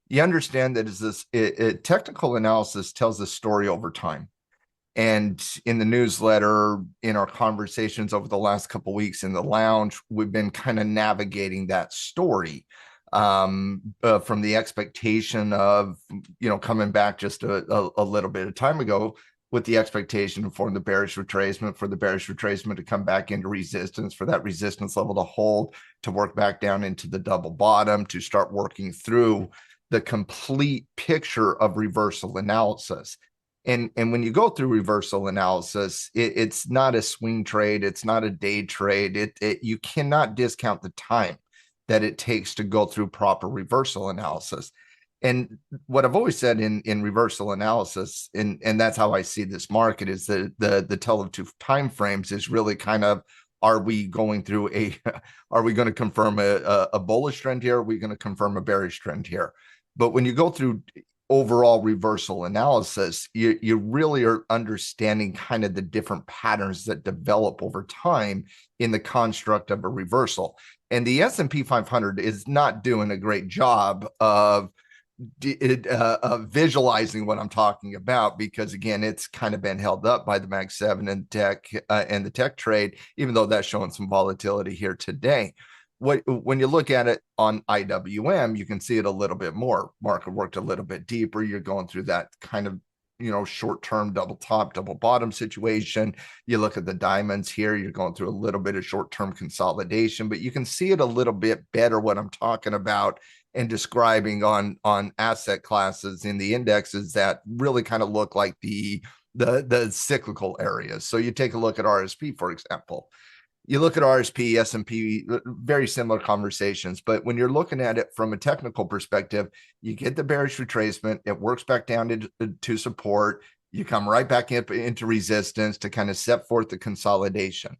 you understand that is this technical analysis tells a story over time. And in the newsletter, in our conversations over the last couple of weeks in the lounge, we've been kind of navigating that story from the expectation of, coming back just a little bit of time ago with the expectation for the bearish retracement to come back into resistance, for that resistance level to hold, to work back down into the double bottom, to start working through the complete picture of reversal analysis. And when you go through reversal analysis, it's not a swing trade. It's not a day trade. You cannot discount the time that it takes to go through proper reversal analysis. And what I've always said in reversal analysis, and that's how I see this market, is that the tell of two time frames is really kind of, are we going to confirm a bullish trend here? Are we going to confirm a bearish trend here? But when you go through overall reversal analysis, you really are understanding kind of the different patterns that develop over time in the construct of a reversal. And the S&P 500 is not doing a great job of visualizing what I'm talking about, because again, it's kind of been held up by the Mag 7 and tech and the tech trade, even though that's showing some volatility here today. When you look at it on IWM, you can see it a little bit more. Market worked a little bit deeper. You're going through that kind of, short-term double top, double bottom situation. You look at the diamonds here, you're going through a little bit of short-term consolidation, but you can see it a little bit better what I'm talking about and describing on asset classes in the indexes that really kind of look like the cyclical areas. So you take a look at RSP, for example. You look at RSP, S&P, very similar conversations. But when you're looking at it from a technical perspective, you get the bearish retracement, it works back down to support, you come right back into resistance to kind of set forth the consolidation.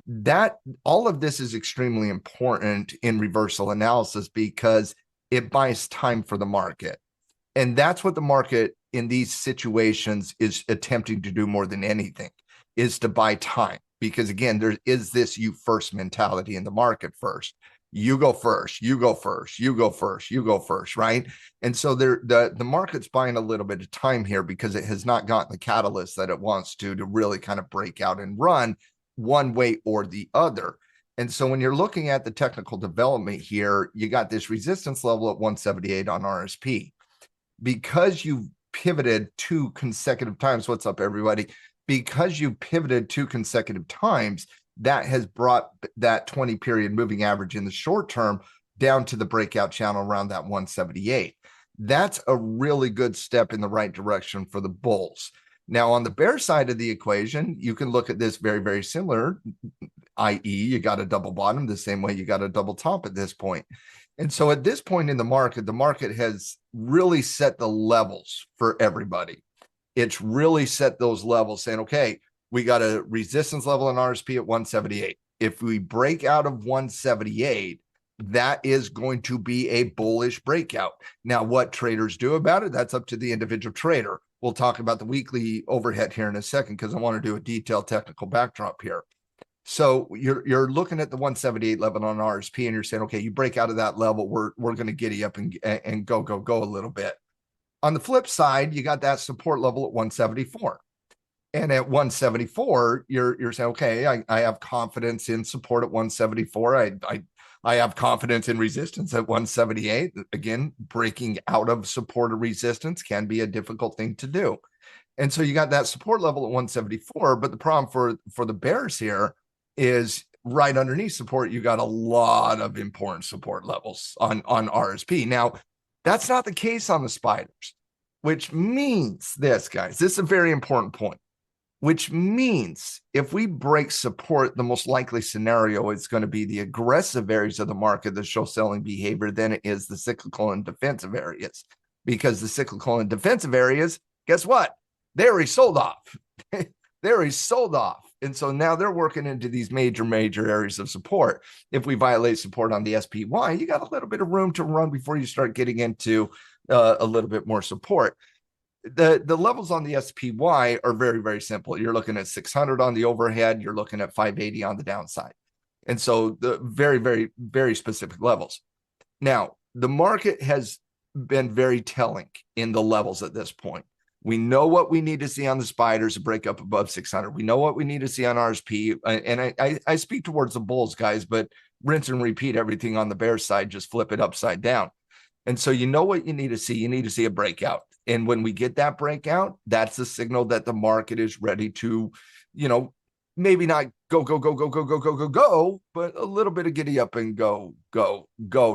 That all of this is extremely important in reversal analysis because it buys time for the market. And that's what the market in these situations is attempting to do more than anything, is to buy time. Because again, there is this you first mentality in the market first. You go first, you go first, you go first, you go first, right? And so the market's buying a little bit of time here because it has not gotten the catalyst that it wants to really kind of break out and run one way or the other. And so when you're looking at the technical development here, you got this resistance level at 178 on RSP. Because you've pivoted 2 consecutive times, what's up, everybody? Because you pivoted 2 consecutive times, that has brought that 20 period moving average in the short term down to the breakout channel around that 178. That's a really good step in the right direction for the bulls. Now, on the bear side of the equation, you can look at this very, very similar, i.e., you got a double bottom the same way you got a double top at this point. And so at this point in the market has really set the levels for everybody. It's really set those levels saying, okay, we got a resistance level in RSP at 178. If we break out of 178, that is going to be a bullish breakout. Now, what traders do about it, that's up to the individual trader. We'll talk about the weekly overhead here in a second because I want to do a detailed technical backdrop here. So you're looking at the 178 level on RSP and you're saying, okay, you break out of that level, we're going to giddy up and go a little bit. On the flip side, you got that support level at 174. And at 174, you're saying, okay, I have confidence in support at 174. I have confidence in resistance at 178. Again, breaking out of support or resistance can be a difficult thing to do. And so you got that support level at 174. But the problem for the bears here is right underneath support, you got a lot of important support levels on RSP. Now, that's not the case on the spiders, which means this, guys, this is a very important point, which means if we break support, the most likely scenario is going to be the aggressive areas of the market that show selling behavior than it is the cyclical and defensive areas. Because the cyclical and defensive areas, guess what? They already sold off. They already sold off. And so now they're working into these major areas of support. If we violate support on the SPY, you got a little bit of room to run before you start getting into a little bit more support. The levels on the SPY are very, very simple. You're looking at 600 on the overhead. You're looking at 580 on the downside. And so the very, very, very specific levels. Now, the market has been very telling in the levels at this point. We know what we need to see on the spiders to break up above 600. We know what we need to see on RSP. And I speak towards the bulls, guys, but rinse and repeat everything on the bear side, just flip it upside down. And so you know what you need to see. You need to see a breakout. And when we get that breakout, that's the signal that the market is ready to, maybe not go, but a little bit of giddy up and go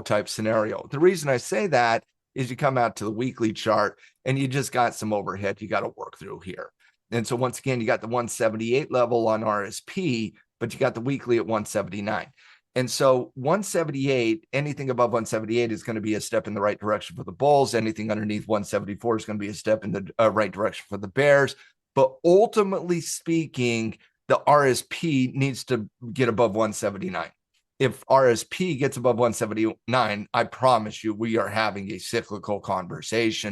type scenario. The reason I say that is you come out to the weekly chart and you just got some overhead you got to work through here. And so once again, you got the 178 level on RSP, but you got the weekly at 179. And so 178, anything above 178 is going to be a step in the right direction for the bulls. Anything underneath 174 is going to be a step in the right direction for the bears. But ultimately speaking, the RSP needs to get above 179. If RSP gets above 179, I promise you, we are having a cyclical conversation.